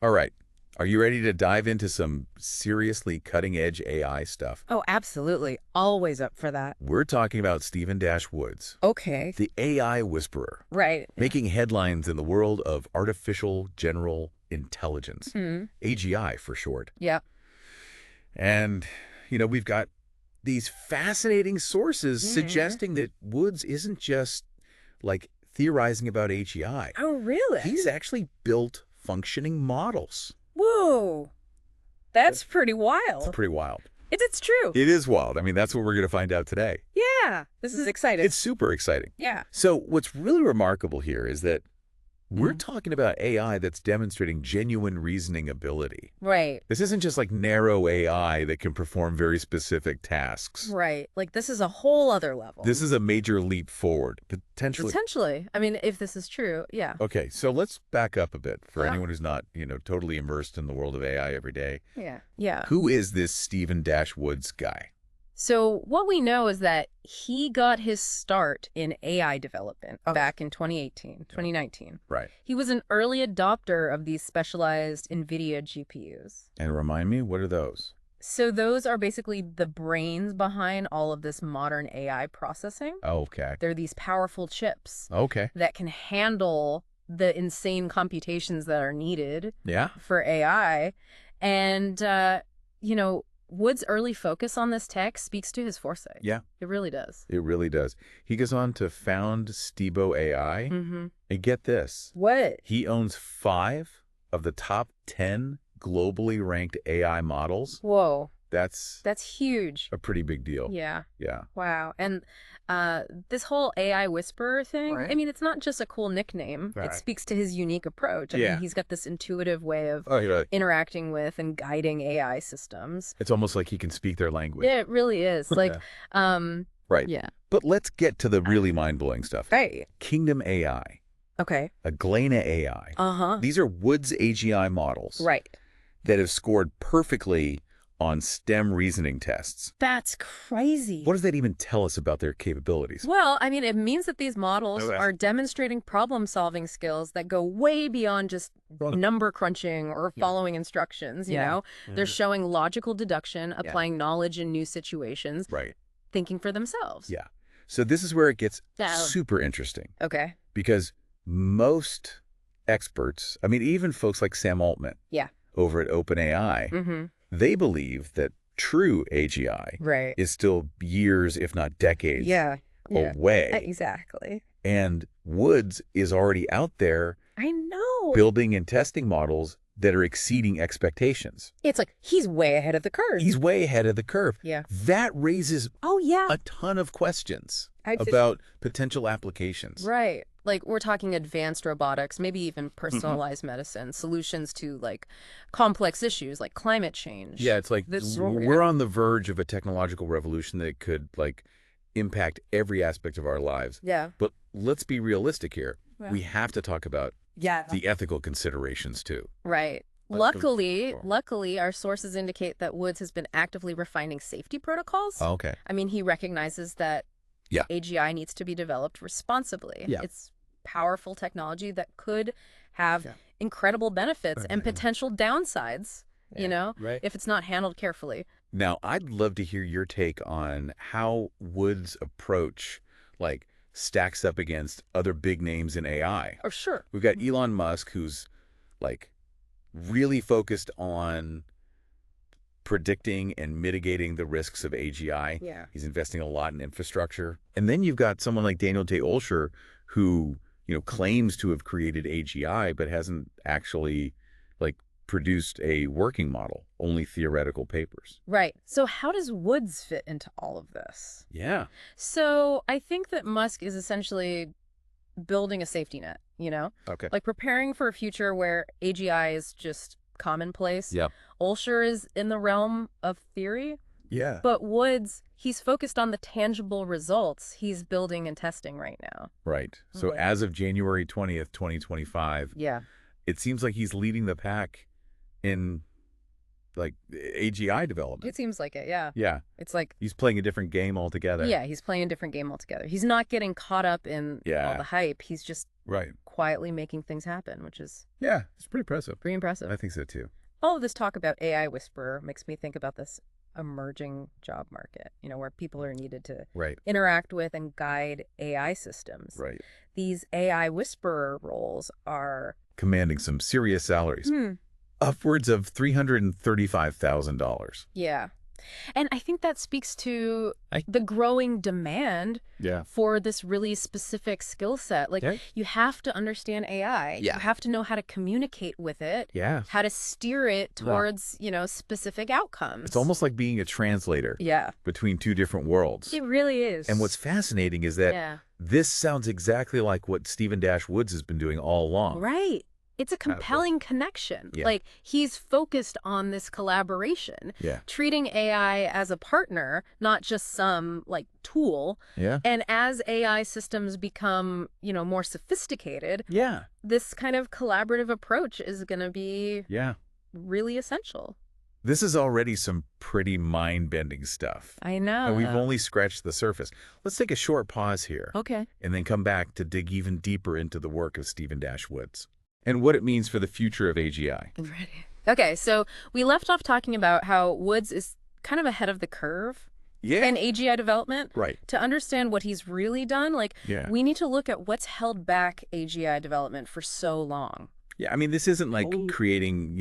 All right. Are you ready to dive into some seriously cutting-edge AI stuff? Oh, absolutely. Always up for that. We're talking about Stephen Dash Woods, Okay. the AI whisperer, Right. making headlines in the world of artificial general intelligence, Hmm. AGI for short. Yeah. And, we've got these fascinating sources Hmm. suggesting that Woods isn't just, theorizing about AGI. Oh, really? He's actually built functioning models. Whoa. That's pretty It's wild. pretty wild. It's true. It is wild. I mean, that's what we're going to find out today. Yeah. This is exciting. It's super exciting. Yeah. So what's really remarkable here is that we're talking about AI that's demonstrating genuine reasoning ability. Right. This isn't just like narrow AI that can perform very specific tasks. Right. Like this is a whole other level. This is a major leap forward, potentially. Potentially. I mean, if this is true, yeah. Okay, so let's back up a bit for Yeah. anyone who's not, totally immersed in the world of AI every day. Yeah. Yeah. Who is this Stephen Dash Woods guy? So what we know is that he got his start in AI development back in 2019. Right. He was an early adopter of these specialized NVIDIA GPUs. And remind me, what are those? So those are basically the brains behind all of this modern AI processing. Okay. They're these powerful chips Okay. that can handle the insane computations that are needed Yeah. for AI. And, Wood's early focus on this tech speaks to his foresight. Yeah. It really does. It really does. He goes on to found Stebo AI. Mm-hmm. And get this, What? he owns 5 of the top 10 globally ranked AI models. Whoa. That's That's huge. a pretty big deal. Yeah. Yeah. Wow. And this whole AI whisperer thing, Right. I mean, it's not just a cool nickname. Right. It speaks to his unique approach. I Yeah. mean, he's got this intuitive way of Oh, yeah. interacting with and guiding AI systems. It's almost like he can speak their language. Yeah, it really is. Like, Right. yeah. But let's get to the really mind-blowing stuff. Right. Kingdom AI, Okay. Aglena AI. Uh-huh. These are Woods AGI models Right. that have scored perfectly on STEM reasoning tests. That's crazy. What does that even tell us about their capabilities? Well, I mean, it means that these models Okay. are demonstrating problem-solving skills that go way beyond just number crunching or following instructions, you know? They're showing logical deduction, applying knowledge in new situations, Right. thinking for themselves. Yeah. So this is where it gets Yeah. super interesting Okay. because most experts, I mean, even folks like Sam Altman Yeah. over at OpenAI, Mm-hmm. they believe that true AGI Right. is still years, if not decades, Yeah. away. Exactly. And Woods is already out there I know. building and testing models that are exceeding expectations. It's like he's way ahead of the curve. He's way ahead of the curve. Yeah. That raises Oh, yeah. a ton of questions I'd say- about potential applications. Right. Like we're talking advanced robotics, maybe even personalized medicine, solutions to like complex issues like climate change. Yeah, it's like This- we're on the verge of a technological revolution that could impact every aspect of our lives. Yeah. But let's be realistic here. Yeah. We have to talk about Yeah. the ethical considerations too. Right. Luckily, our sources indicate that Woods has been actively refining safety protocols. Oh, okay. I mean, he recognizes that Yeah. AGI needs to be developed responsibly. Yeah. It's powerful technology that could have Yeah. incredible benefits and potential downsides, Right. if it's not handled carefully. Now, I'd love to hear your take on how Wood's approach stacks up against other big names in AI. Oh, sure. We've got Elon Musk, who's really focused on predicting and mitigating the risks of AGI. Yeah. He's investing a lot in infrastructure. And then you've got someone like Daniel Day Olsher, who, claims to have created AGI, but hasn't actually produced a working model, only theoretical papers. Right. So how does Woods fit into all of this? Yeah. So I think that Musk is essentially building a safety net, Okay. like preparing for a future where AGI is just commonplace. Yep. Olsher is in the realm of theory, Yeah. but Woods, he's focused on the tangible results he's building and testing right now. Right. So Right. as of January 20th, 2025, Yeah. it seems like he's leading the pack in AGI development. It seems like it, yeah. Yeah. It's like, He's playing a different game altogether. yeah, he's playing a different game altogether. He's not getting caught up in Yeah. all the hype. He's just Right. quietly making things happen, which is Yeah, it's pretty impressive. pretty impressive. I think so too. All of this talk about AI whisperer makes me think about this emerging job market, where people are needed to Right. interact with and guide AI systems. Right. These AI whisperer roles are Commanding some serious salaries. Upwards of $335,000. yeah. And I think that speaks to the growing demand for this really specific skill set. Like, you have to understand AI. Yeah. You have to know how to communicate with it. Yeah. How to steer it towards, specific outcomes. It's almost like being a translator between two different worlds. It really is. And what's fascinating is that this sounds exactly like what Stephen Woods has been doing all along. Right. It's a compelling connection. Yeah. Like, he's focused on this collaboration, treating AI as a partner, not just some, tool. Yeah. And as AI systems become, more sophisticated, this kind of collaborative approach is going to be really essential. This is already some pretty mind-bending stuff. I know. And we've only scratched the surface. Let's take a short pause here. Okay. And then come back to dig even deeper into the work of Stephen Woods and what it means for the future of AGI. Ready. Okay, so we left off talking about how Woods is kind of ahead of the curve in AGI development. Right. To understand what he's really done, we need to look at what's held back AGI development for so long. Yeah, I mean, this isn't like creating,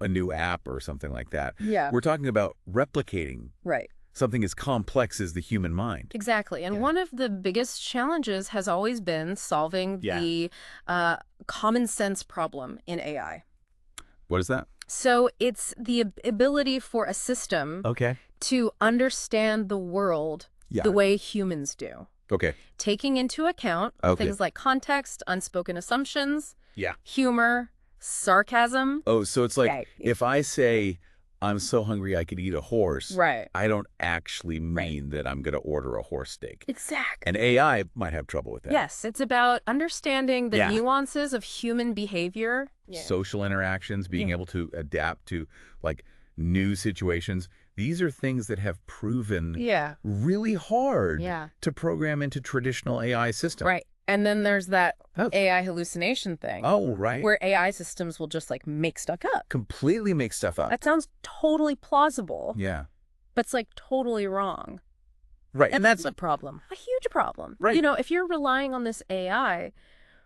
a new app or something like that. Yeah. We're talking about replicating something as complex as the human mind. Exactly. And one of the biggest challenges has always been solving the common sense problem in AI. What is that? So it's the ability for a system to understand the world the way humans do. Okay. Taking into account things like context, unspoken assumptions, humor, sarcasm. Oh, so it's like if I say, I'm so hungry I could eat a horse, I don't actually mean that I'm going to order a horse steak. Exactly. And AI might have trouble with that. Yes, it's about understanding the nuances of human behavior. Social interactions, being able to adapt to new situations. These are things that have proven really hard to program into traditional AI systems. Right. And then there's that AI hallucination thing. Oh, right. Where AI systems will just make stuff up. Completely make stuff up. That sounds totally plausible. Yeah. But it's totally wrong. Right. And that's a problem. A huge problem. Right. If you're relying on this AI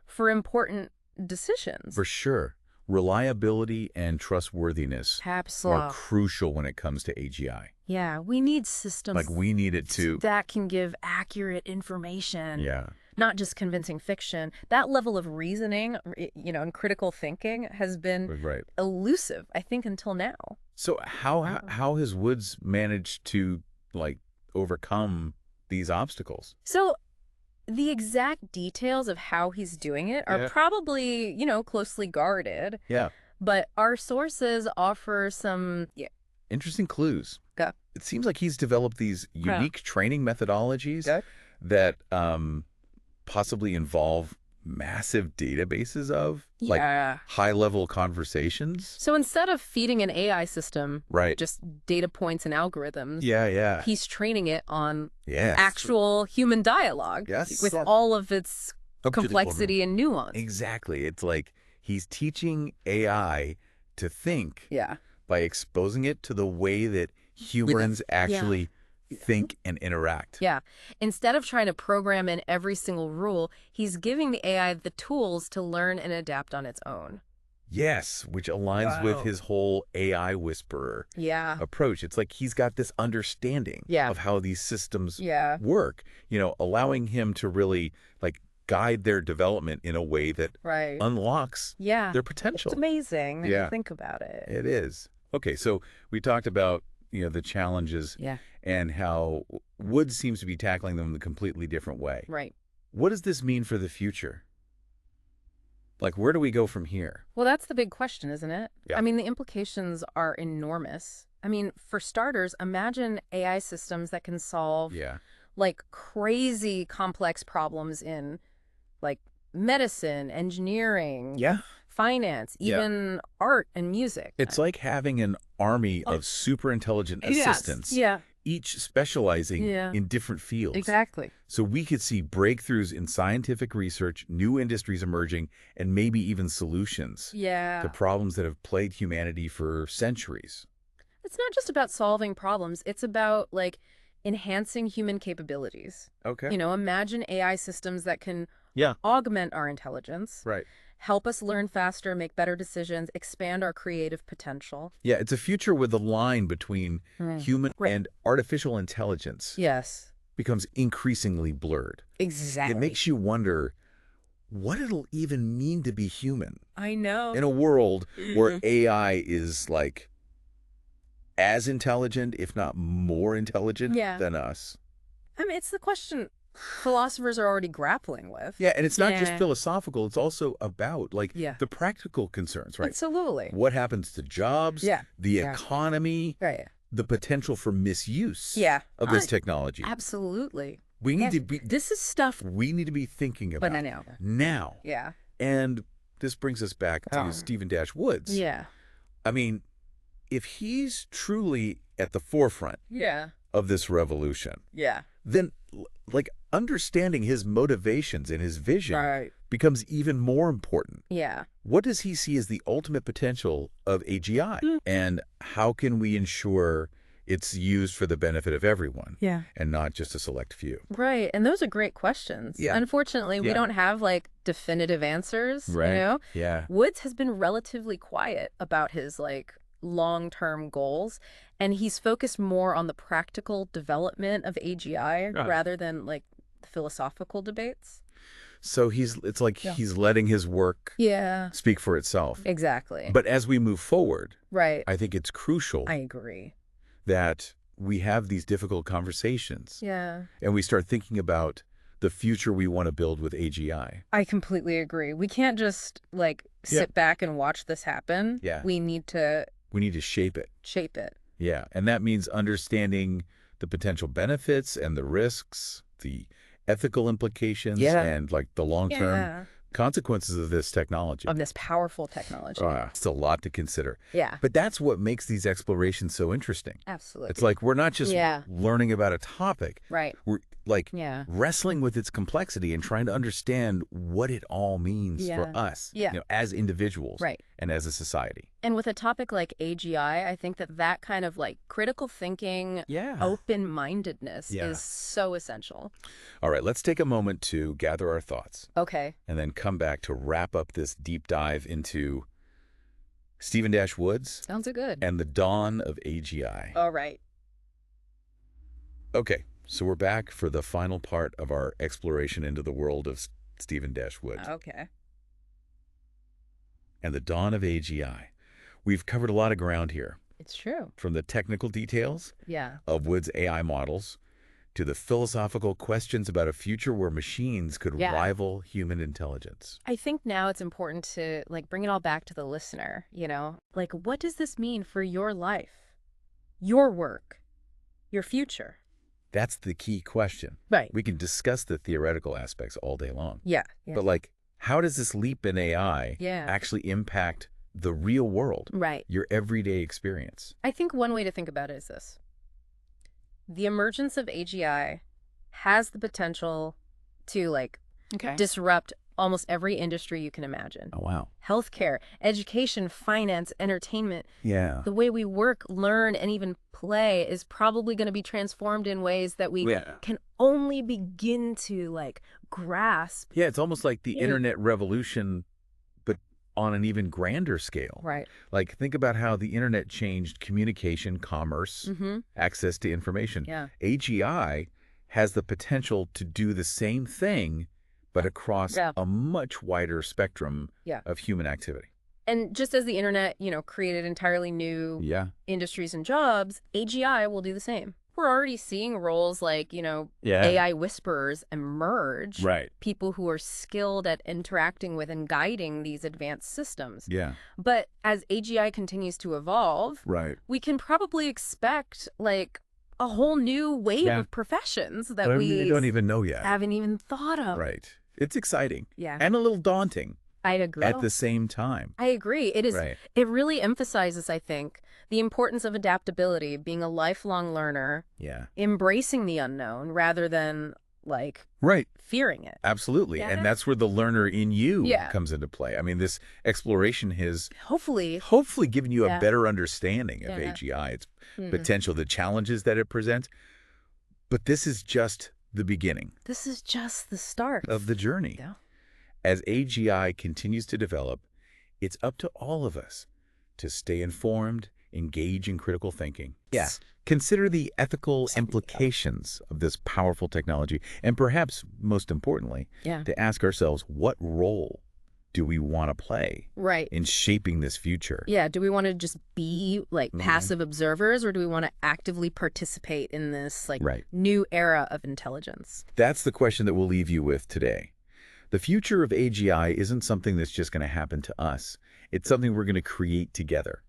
for important decisions. For sure. Reliability and trustworthiness are crucial when it comes to AGI. Yeah, we need systems we need it to that can give accurate information. Yeah. Not just convincing fiction. That level of reasoning, and critical thinking has been elusive, I think, until now. So how has Woods managed to overcome these obstacles? So the exact details of how he's doing it are probably, closely guarded. Yeah. But our sources offer some interesting clues. Go. It seems like he's developed these unique training methodologies that possibly involve massive databases of high-level conversations. So instead of feeding an AI system just data points and algorithms, he's training it on actual human dialogue with all of its complexity and nuance. Exactly. It's like he's teaching AI to think by exposing it to the way that humans actually think and interact. Yeah. Instead of trying to program in every single rule, he's giving the AI the tools to learn and adapt on its own. Yes, which aligns with his whole AI whisperer approach. It's like he's got this understanding of how these systems work, allowing him to really guide their development in a way that unlocks their potential. It's amazing when you think about it. It is. Okay, so we talked about the challenges and how Woods seems to be tackling them in a completely different way. Right. What does this mean for the future? Where do we go from here? Well, that's the big question, isn't it? Yeah. I mean, the implications are enormous. I mean, for starters, imagine AI systems that can solve crazy complex problems in medicine, engineering, finance, even art and music. It's like having an army of super intelligent assistants each specializing Yeah. in different fields. Exactly. So we could see breakthroughs in scientific research, new industries emerging, and maybe even solutions Yeah. to problems that have plagued humanity for centuries. It's not just about solving problems. It's about, like, enhancing human capabilities. Okay. You know, imagine AI systems that can Yeah. augment our intelligence, Right. help us learn faster, make better decisions, expand our creative potential. Yeah, it's a future where the line between human Right. and artificial intelligence Yes. becomes increasingly blurred. Exactly. It makes you wonder what it'll even mean to be human I know. in a world where AI is like as intelligent, if not more intelligent Yeah. than us. I mean, it's the question philosophers are already grappling with. Yeah, and it's not just Yeah. philosophical, it's also about like Yeah. the practical concerns, right? Absolutely. What happens to jobs, Yeah. the Exactly. economy, Right. the potential for misuse Yeah. of this technology. Absolutely. We need Yes. to be This is stuff. we need to be thinking about But I know. now. Yeah. And this brings us back to Oh. Stephen Dash Woods. Yeah. I mean, if he's truly at the forefront Yeah. of this revolution, Yeah. then like understanding his motivations and his vision Right. becomes even more important. Yeah. What does he see as the ultimate potential of AGI? And how can we ensure it's used for the benefit of everyone Yeah. and not just a select few? Right. And those are great questions. Yeah. Unfortunately, we Yeah. don't have like definitive answers, Right. you know? Yeah. Woods has been relatively quiet about his like long-term goals, and he's focused more on the practical development of AGI rather than like the philosophical debates. So it's like he's letting his work Yeah. speak for itself. Exactly. But as we move forward, Right. I think it's crucial I agree. that we have these difficult conversations Yeah. and we start thinking about the future we want to build with AGI. I completely agree. We can't just like sit back and watch this happen. Yeah. We need to We need to shape it. shape it. Yeah. And that means understanding the potential benefits and the risks, the ethical implications, and like the long-term consequences of this technology. Of this powerful technology. It's a lot to consider. Yeah. But that's what makes these explorations so interesting. Absolutely. It's like we're not just learning about a topic. Right. We're like Yeah. wrestling with its complexity and trying to understand what it all means for us as individuals and as a society. And with a topic like AGI, I think that kind of like critical thinking, open-mindedness is so essential. All right, let's take a moment to gather our thoughts. Okay. And then come back to wrap up this deep dive into Stephen Dash Woods. Sounds good. And the dawn of AGI. All right. Okay, so we're back for the final part of our exploration into the world of Stephen Dash Woods. Okay. And the dawn of AGI. We've covered a lot of ground here. It's true. From the technical details of Woods' AI models to the philosophical questions about a future where machines could rival human intelligence. I think now it's important to like bring it all back to the listener, you know? Like, what does this mean for your life, your work, your future? That's the key question. Right. We can discuss the theoretical aspects all day long. Yeah. But like, how does this leap in AI actually impact the real world? Right. Your everyday experience? I think one way to think about it is this. The emergence of AGI has the potential to like disrupt almost every industry you can imagine. Oh, wow. Healthcare, education, finance, entertainment. Yeah. The way we work, learn, and even play is probably going to be transformed in ways that we can only begin to like grasp. Yeah, it's almost like the internet revolution, but on an even grander scale. Right. Like, think about how the internet changed communication, commerce, access to information. Yeah. AGI has the potential to do the same thing, but across a much wider spectrum of human activity. And just as the internet, you know, created entirely new industries and jobs, AGI will do the same. We're already seeing roles like, you know, AI whisperers emerge. Right. People who are skilled at interacting with and guiding these advanced systems. Yeah. But as AGI continues to evolve, we can probably expect like a whole new wave of professions that we don't even know yet. Haven't even thought of. Right. It's exciting. Yeah. And a little daunting. I agree. at the same time. I agree. It is. Right. It really emphasizes, I think, the importance of adaptability, being a lifelong learner, Yeah. embracing the unknown rather than like Right. fearing it. Absolutely. Yeah. And that's where the learner in you Yeah. comes into play. I mean, this exploration has Hopefully given you a Yeah. better understanding of Yeah. AGI, its Mhm. potential, the challenges that it presents. But this is just the beginning This is just the start of the journey. Yeah. As AGI continues to develop, it's up to all of us to stay informed, engage in critical thinking. Yeah. Consider the ethical implications of this powerful technology, and perhaps most importantly, Yeah. to ask ourselves, what role do we want to play Right. in shaping this future? Yeah. Do we want to just be like passive observers, or do we want to actively participate in this like Right. new era of intelligence? That's the question that we'll leave you with today. The future of AGI isn't something that's just going to happen to us. It's something we're going to create together.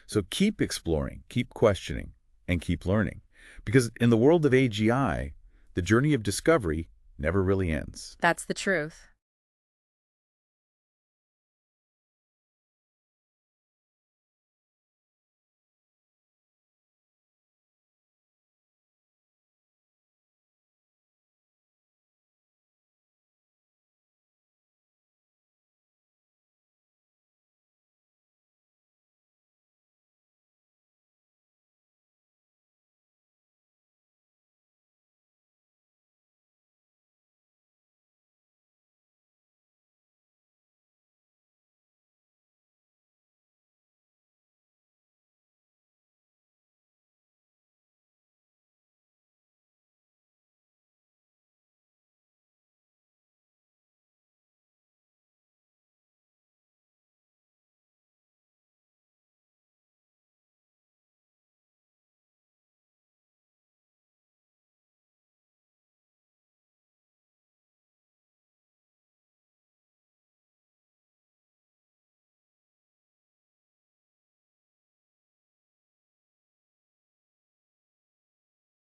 So keep exploring, keep questioning, and keep learning. Because in the world of AGI, the journey of discovery never really ends. That's the truth.